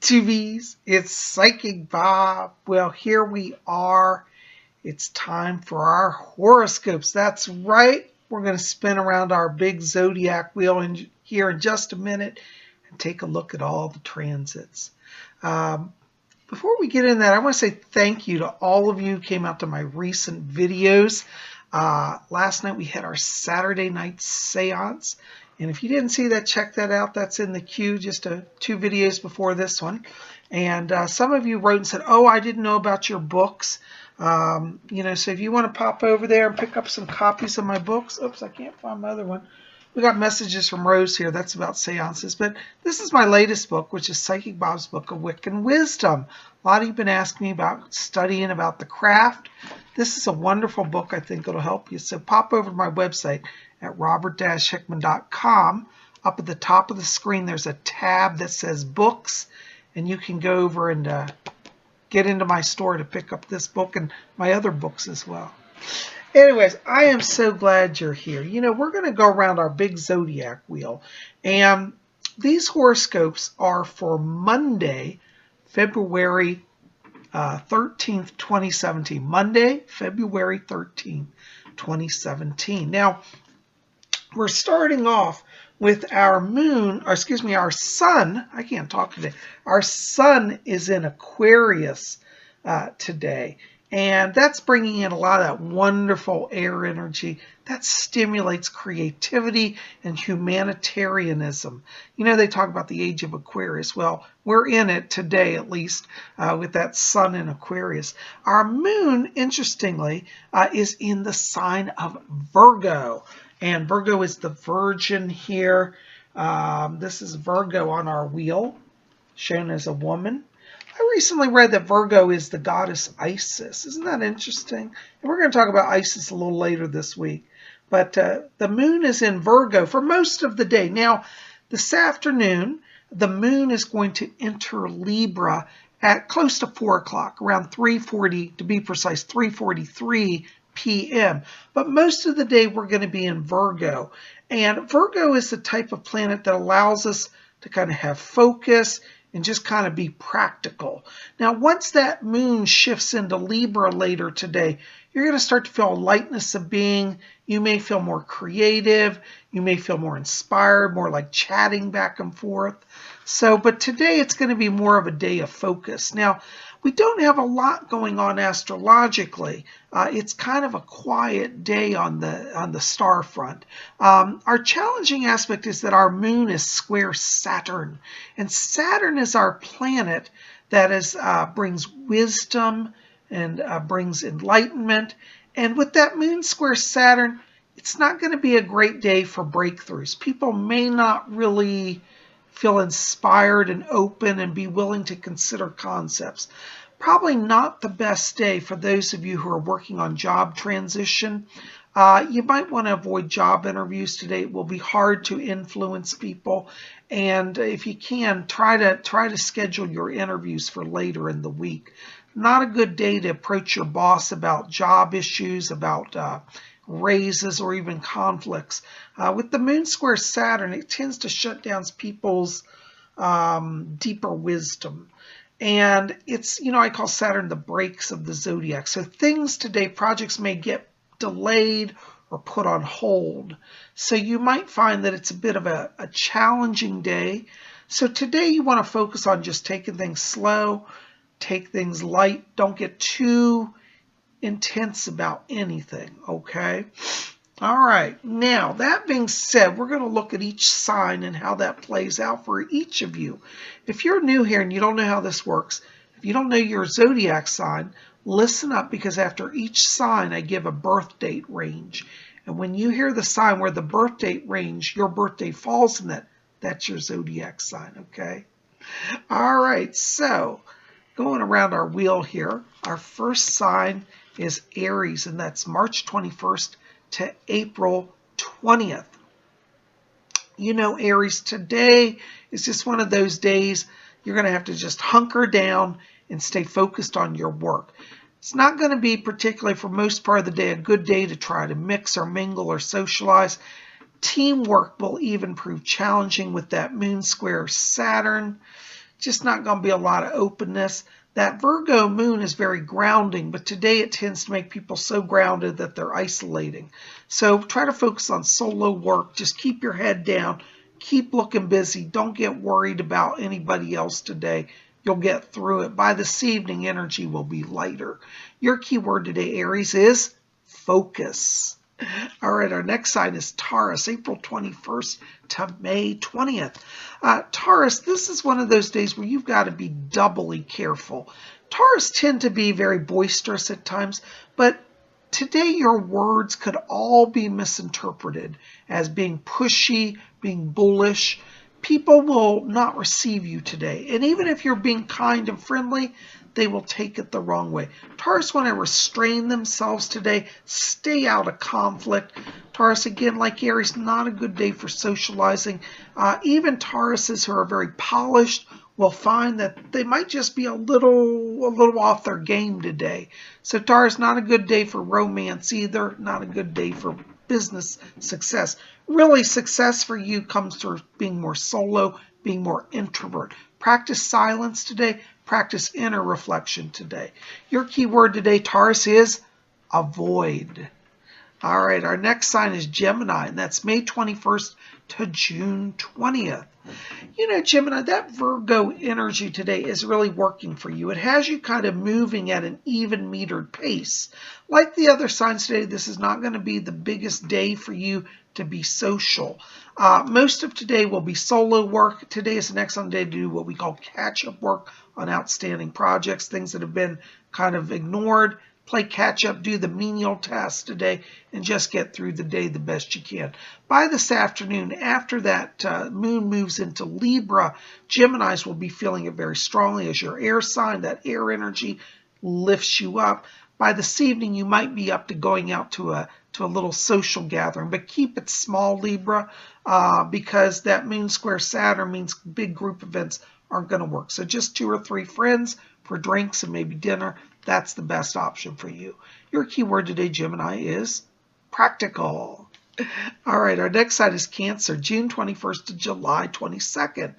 TVs, it's Psychic Bob. Well, here we are. It's time for our horoscopes. That's right. We're going to spin around our big zodiac wheel here in just a minute and take a look at all the transits. Before we get in that, I want to say thank you to all of you who came out to my recent videos. Last night we had our Saturday night seance. And if you didn't see that, check that out. That's in the queue, just 2 videos before this one. And some of you wrote and said, oh, I didn't know about your books. So if you want to pop over there and pick up some copies of my books. Oops, I can't find my other one. We got messages from Rose here. That's about seances. But this is my latest book, which is Psychic Bob's Book of Wiccan Wisdom. A lot of you have been asking me about studying about the craft. This is a wonderful book. I think it'll help you. So pop over to my website at robert-hickman.com. Up at the top of the screen, there's a tab that says Books. And you can go over and get into my store to pick up this book and my other books as well. Anyways, I am so glad you're here. We're going to go around our big zodiac wheel. And these horoscopes are for Monday, February 13th, 2017. Monday, February 13th, 2017. Now, we're starting off with our our sun. I can't talk today. Our sun is in Aquarius today. And that's bringing in a lot of that wonderful air energy that stimulates creativity and humanitarianism. They talk about the age of Aquarius. Well, we're in it today, at least, with that sun in Aquarius. Our moon, interestingly, is in the sign of Virgo. And Virgo is the Virgin here. This is Virgo on our wheel, shown as a woman. I recently read that Virgo is the goddess Isis. Isn't that interesting? And we're going to talk about Isis a little later this week. But the moon is in Virgo for most of the day. Now, this afternoon, the moon is going to enter Libra at close to 4 o'clock, around 3:40, to be precise, 3:43 p.m. But most of the day, we're going to be in Virgo. And Virgo is the type of planet that allows us to kind of have focus and just kind of be practical. Now, once that moon shifts into Libra later today, you're going to start to feel a lightness of being. You may feel more creative. You may feel more inspired, more like chatting back and forth. But today it's going to be more of a day of focus. Now, we don't have a lot going on astrologically. It's kind of a quiet day on the star front. Our challenging aspect is that our moon is square Saturn. And Saturn is our planet that brings wisdom and brings enlightenment. And with that moon square Saturn, it's not going to be a great day for breakthroughs. People may not really feel inspired and open and be willing to consider concepts. Probably not the best day for those of you who are working on job transition. You might want to avoid job interviews today. It will be hard to influence people. And if you can, try to schedule your interviews for later in the week. Not a good day to approach your boss about job issues, about raises, or even conflicts. With the moon square Saturn, it tends to shut down people's deeper wisdom. And it's, I call Saturn the brakes of the zodiac. So things today, projects may get delayed or put on hold. So you might find that it's a bit of a challenging day. So today you want to focus on just taking things slow, take things light. Don't get too intense about anything, okay? All right, now that being said, we're going to look at each sign and how that plays out for each of you. If you're new here and you don't know how this works, if you don't know your zodiac sign, listen up, because after each sign I give a birth date range. And when you hear the sign where the birth date range, your birthday falls in that's your zodiac sign, okay? All right, so going around our wheel here, our first sign is Aries, and that's March 21st to April 20th. Aries, today is just one of those days you're going to have to just hunker down and stay focused on your work. It's not going to be, particularly for most part of the day, a good day to try to mix or mingle or socialize. Teamwork will even prove challenging with that moon square Saturn. Just not going to be a lot of openness. That Virgo moon is very grounding, but today it tends to make people so grounded that they're isolating. So try to focus on solo work. Just keep your head down. Keep looking busy. Don't get worried about anybody else today. You'll get through it. By this evening, energy will be lighter. Your keyword today, Aries, is focus. All right, our next sign is Taurus, April 21st to May 20th. Taurus, this is one of those days where you've got to be doubly careful. Taurus tend to be very boisterous at times, but today your words could all be misinterpreted as being pushy, being bullish. People will not receive you today. And even if you're being kind and friendly, they will take it the wrong way. Taurus want to restrain themselves today, stay out of conflict. Taurus, again, like Aries, not a good day for socializing. Even Tauruses who are very polished will find that they might just be a little off their game today. So Taurus, not a good day for romance either, not a good day for business success. Really, success for you comes through being more solo, being more introvert. Practice silence today. Practice inner reflection today. Your keyword today, Taurus, is avoid. All right, our next sign is Gemini, and that's May 21st to June 20th. You know, Gemini, that Virgo energy today is really working for you. It has you kind of moving at an even metered pace. Like the other signs today, this is not going to be the biggest day for you to be social. Most of today will be solo work. Today is an excellent day to do what we call catch-up work on outstanding projects, things that have been kind of ignored. Play catch-up, do the menial tasks today, and just get through the day the best you can. By this afternoon, after that moon moves into Libra, Geminis will be feeling it very strongly as your air sign. That air energy lifts you up. By this evening, you might be up to going out to a little social gathering, but keep it small, Libra, because that moon square Saturn means big group events aren't going to work. So just 2 or 3 friends for drinks and maybe dinner. That's the best option for you. Your keyword today, Gemini, is practical. All right, our next sign is Cancer, June 21st to July 22nd.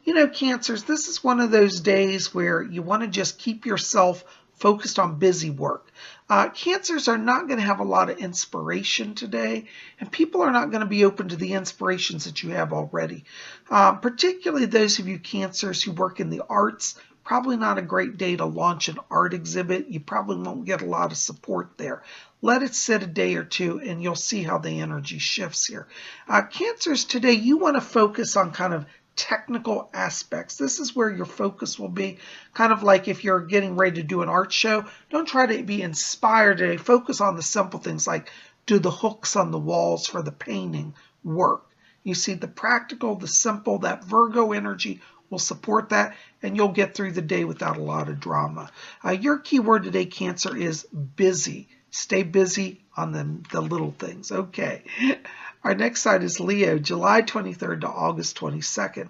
You know, Cancers, this is one of those days where you want to just keep yourself focused on busy work. Cancers are not going to have a lot of inspiration today, and people are not going to be open to the inspirations that you have already. Particularly those of you Cancers who work in the arts, probably not a great day to launch an art exhibit. You probably won't get a lot of support there. Let it sit a day or two and you'll see how the energy shifts here. Cancers today, you want to focus on kind of technical aspects. This is where your focus will be. Kind of like if you're getting ready to do an art show, don't try to be inspired today. Focus on the simple things like, do the hooks on the walls for the painting work? You see, the practical, the simple, that Virgo energy will support that, and you'll get through the day without a lot of drama. Your keyword today, Cancer, is busy. Stay busy on the little things. Okay. Our next sign is Leo, July 23rd to August 22nd.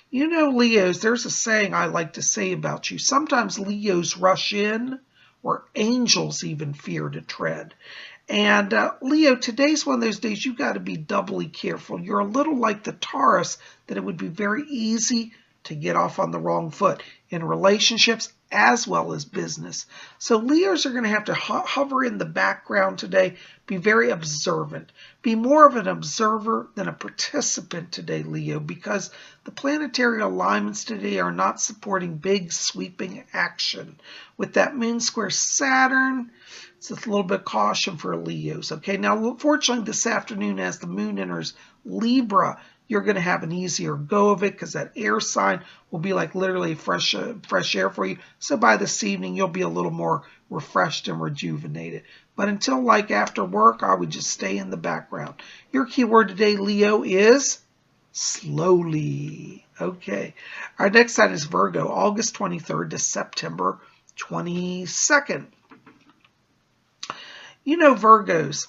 You know, Leos, there's a saying I like to say about you. Sometimes Leos rush in, or angels even fear to tread. And Leo, today's one of those days you've got to be doubly careful. You're a little like the Taurus, that it would be very easy to get off on the wrong foot in relationships as well as business. So Leos are going to have to hover in the background today, be very observant. Be more of an observer than a participant today, Leo, because the planetary alignments today are not supporting big sweeping action. With that moon square Saturn, it's a little bit of caution for Leos. Okay, now fortunately this afternoon as the moon enters Libra, you're going to have an easier go of it because that air sign will be like literally fresh air for you. So by this evening, you'll be a little more refreshed and rejuvenated. But until like after work, I would just stay in the background. Your keyword today, Leo, is slowly. Okay. Our next sign is Virgo, August 23rd to September 22nd. You know, Virgos,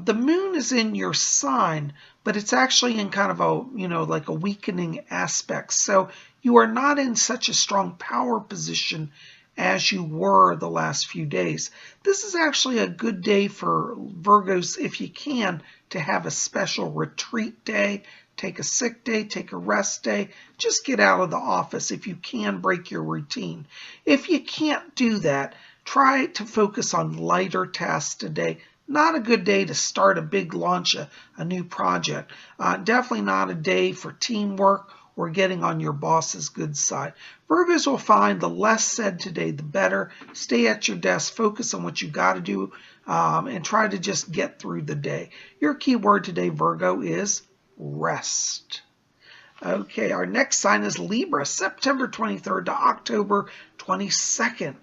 the moon is in your sign, but it's actually in kind of a, you know, like a weakening aspect. So you are not in such a strong power position as you were the last few days. This is actually a good day for Virgos, if you can, to have a special retreat day, take a sick day, take a rest day. Just get out of the office if you can break your routine. If you can't do that, try to focus on lighter tasks today. Not a good day to start a big launch, a new project. Definitely not a day for teamwork or getting on your boss's good side. Virgos will find the less said today, the better. Stay at your desk, focus on what you got to do, and try to just get through the day. Your key word today, Virgo, is rest. Okay, our next sign is Libra, September 23rd to October 22nd.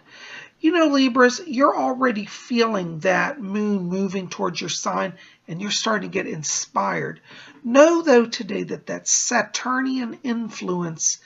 You know, Libras, you're already feeling that moon moving towards your sign, and you're starting to get inspired. Know, though, today that Saturnian influence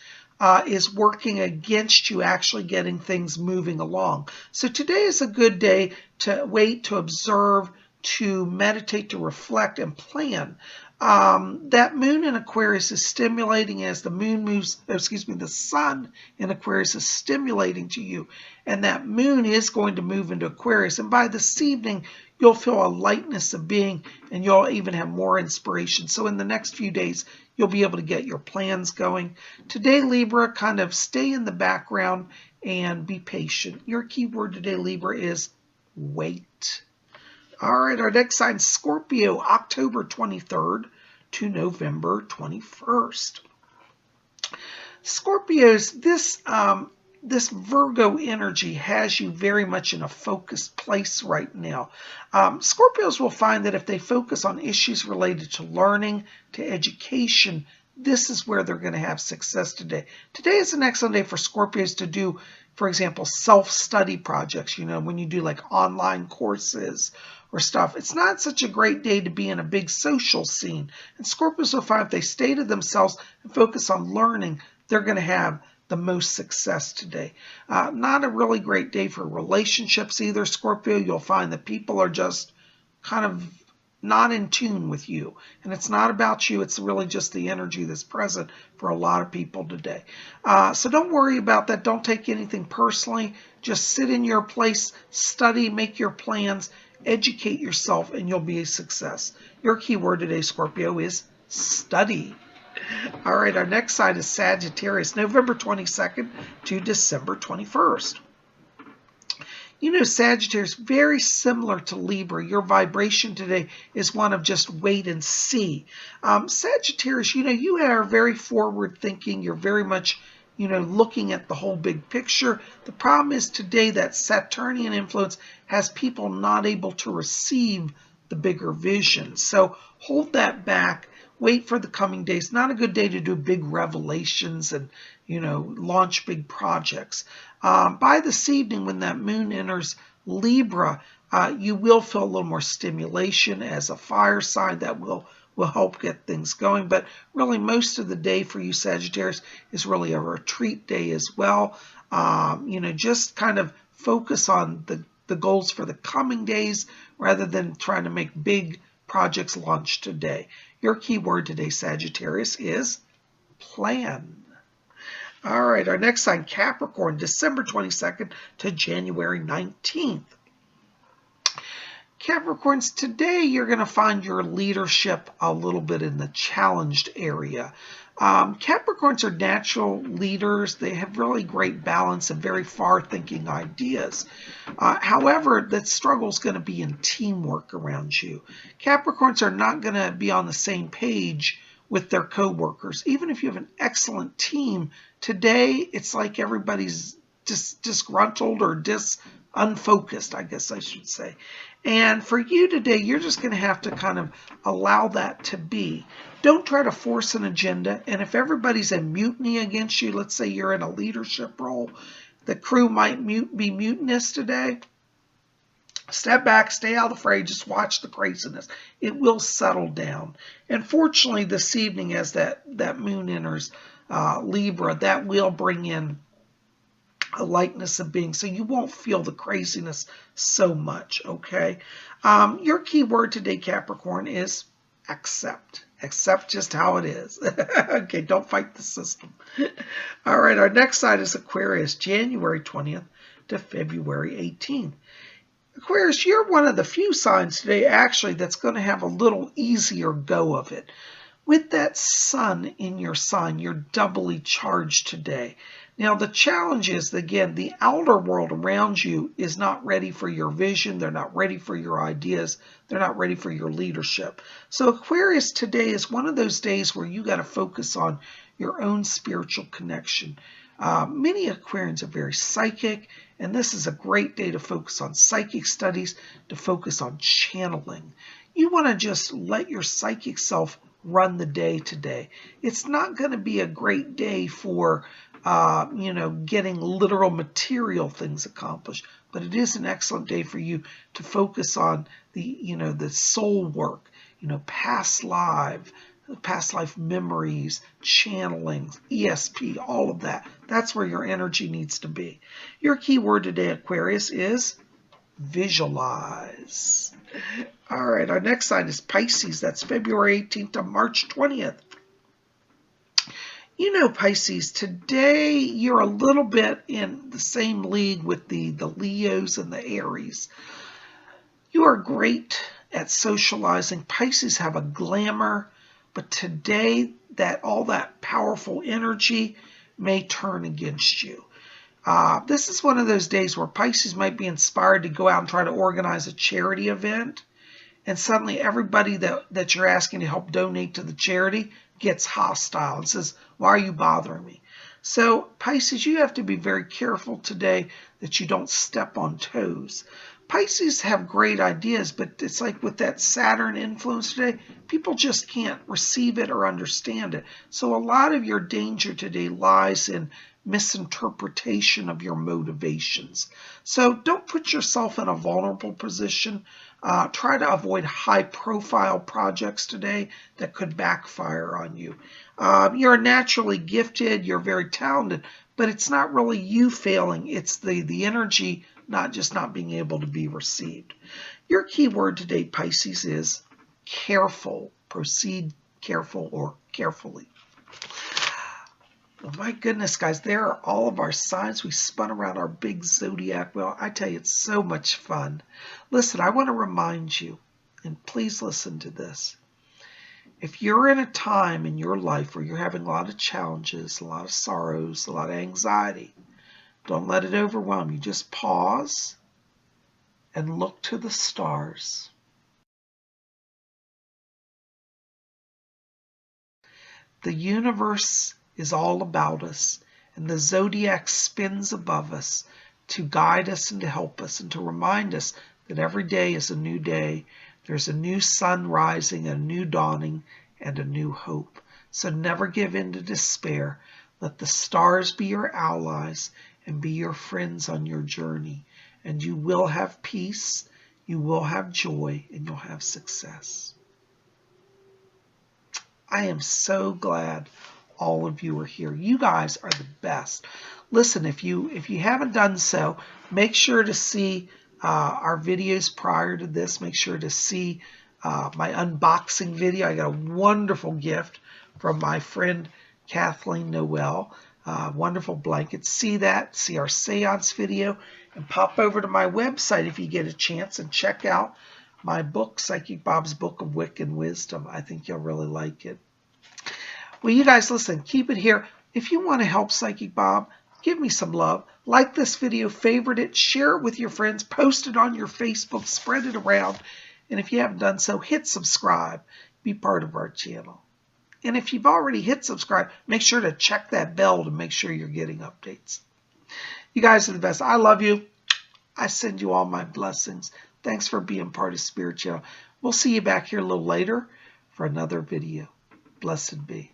is working against you actually getting things moving along. So today is a good day to wait, to observe, to meditate, to reflect, and plan. That moon in Aquarius is stimulating as the moon moves, the sun in Aquarius is stimulating to you. And that moon is going to move into Aquarius. And by this evening, you'll feel a lightness of being, and you'll even have more inspiration. So in the next few days, you'll be able to get your plans going. Today, Libra, kind of stay in the background and be patient. Your key word today, Libra, is wait. All right, our next sign, Scorpio, October 23rd to November 21st. Scorpios, this Virgo energy has you very much in a focused place right now. Scorpios will find that if they focus on issues related to learning, to education, this is where they're going to have success today. Today is an excellent day for Scorpios to do, for example, self-study projects, you know, when you do like online courses or stuff. It's not such a great day to be in a big social scene. And Scorpios will find if they stay to themselves and focus on learning, they're going to have the most success today. Not a really great day for relationships either, Scorpio. You'll find that people are just kind of not in tune with you. And it's not about you. It's really just the energy that's present for a lot of people today. So don't worry about that. Don't take anything personally. Just sit in your place, study, make your plans, educate yourself, and you'll be a success. Your key word today, Scorpio, is study. All right, our next sign is Sagittarius, November 22nd to December 21st. You know, Sagittarius, very similar to Libra. Your vibration today is one of just wait and see. Sagittarius, you know, you are very forward thinking. You're very much, you know, looking at the whole big picture. The problem is today that Saturnian influence has people not able to receive the bigger vision. So hold that back. Wait for the coming days. Not a good day to do big revelations and, you know, launch big projects. By this evening, when that moon enters Libra, you will feel a little more stimulation as a fire sign that will help get things going. But really, most of the day for you, Sagittarius, is really a retreat day as well. You know, just kind of focus on the goals for the coming days rather than trying to make big projects launch today. Your key word today, Sagittarius, is plan. All right, our next sign, Capricorn, December 22nd to January 19th. Capricorns, today you're going to find your leadership a little bit in the challenged area. Capricorns are natural leaders. They have really great balance and very far-thinking ideas. However, the struggle is going to be in teamwork around you. Capricorns are not going to be on the same page with their co-workers. Even if you have an excellent team, today it's like everybody's disgruntled or unfocused, I guess I should say. And for you today, you're just going to have to kind of allow that to be. Don't try to force an agenda. And if everybody's in mutiny against you, let's say you're in a leadership role, the crew might be mutinous today. Step back, stay out of the fray, just watch the craziness. It will settle down. And fortunately, this evening, as that moon enters Libra, that will bring in a lightness of being, so you won't feel the craziness so much, okay? Your key word today, Capricorn, is accept. Accept just how it is. Okay, don't fight the system. All right, our next sign is Aquarius, January 20th to February 18th. Aquarius, you're one of the few signs today, actually, that's going to have a little easier go of it. With that sun in your sign, you're doubly charged today. Now, the challenge is, again, the outer world around you is not ready for your vision. They're not ready for your ideas. They're not ready for your leadership. So Aquarius today is one of those days where you got to focus on your own spiritual connection. Many Aquarians are very psychic, and this is a great day to focus on psychic studies, to focus on channeling. You want to just let your psychic self run the day today. It's not going to be a great day for getting literal material things accomplished, but it is an excellent day for you to focus on the soul work, past life memories, channeling, ESP, all of that. That's where your energy needs to be. Your key word today, Aquarius, is visualize. All right, our next sign is Pisces. That's February 18th to March 20th. Pisces, today you're a little bit in the same league with the Leos and the Aries. You are great at socializing. Pisces have a glamour, but today all that powerful energy may turn against you. This is one of those days where Pisces might be inspired to go out and try to organize a charity event, and suddenly everybody that you're asking to help donate to the charity gets hostile and says, "Why are you bothering me?" So Pisces, you have to be very careful today that you don't step on toes. Pisces have great ideas, but it's like with that Saturn influence today, people just can't receive it or understand it. So a lot of your danger today lies in misinterpretation of your motivations. So don't put yourself in a vulnerable position. Try to avoid high-profile projects today that could backfire on you. You're naturally gifted, you're very talented, but it's not really you failing. It's the energy not being able to be received. Your key word today, Pisces, is careful. Proceed careful or carefully. Well, my goodness, guys, there are all of our signs. We spun around our big zodiac wheel. I tell you, it's so much fun. Listen, I want to remind you, and please listen to this. If you're in a time in your life where you're having a lot of challenges, a lot of sorrows, a lot of anxiety, don't let it overwhelm you. Just pause and look to the stars. The universe is all about us, and the zodiac spins above us to guide us and to help us and to remind us that every day is a new day. There's a new sun rising, a new dawning, and a new hope. So never give in to despair. Let the stars be your allies and be your friends on your journey, and you will have peace, you will have joy, and you'll have success. I am so glad all of you are here. You guys are the best. Listen, if you haven't done so, make sure to see our videos prior to this. Make sure to see my unboxing video. I got a wonderful gift from my friend Kathleen Noel. Wonderful blanket. See that. See our seance video. And pop over to my website if you get a chance and check out my book, Psychic Bob's Book of Wiccan Wisdom. I think you'll really like it. Well, you guys, listen, keep it here. If you want to help Psychic Bob, give me some love. Like this video, favorite it, share it with your friends, post it on your Facebook, spread it around. And if you haven't done so, hit subscribe. Be part of our channel. And if you've already hit subscribe, make sure to check that bell to make sure you're getting updates. You guys are the best. I love you. I send you all my blessings. Thanks for being part of Spirit Channel. We'll see you back here a little later for another video. Blessed be.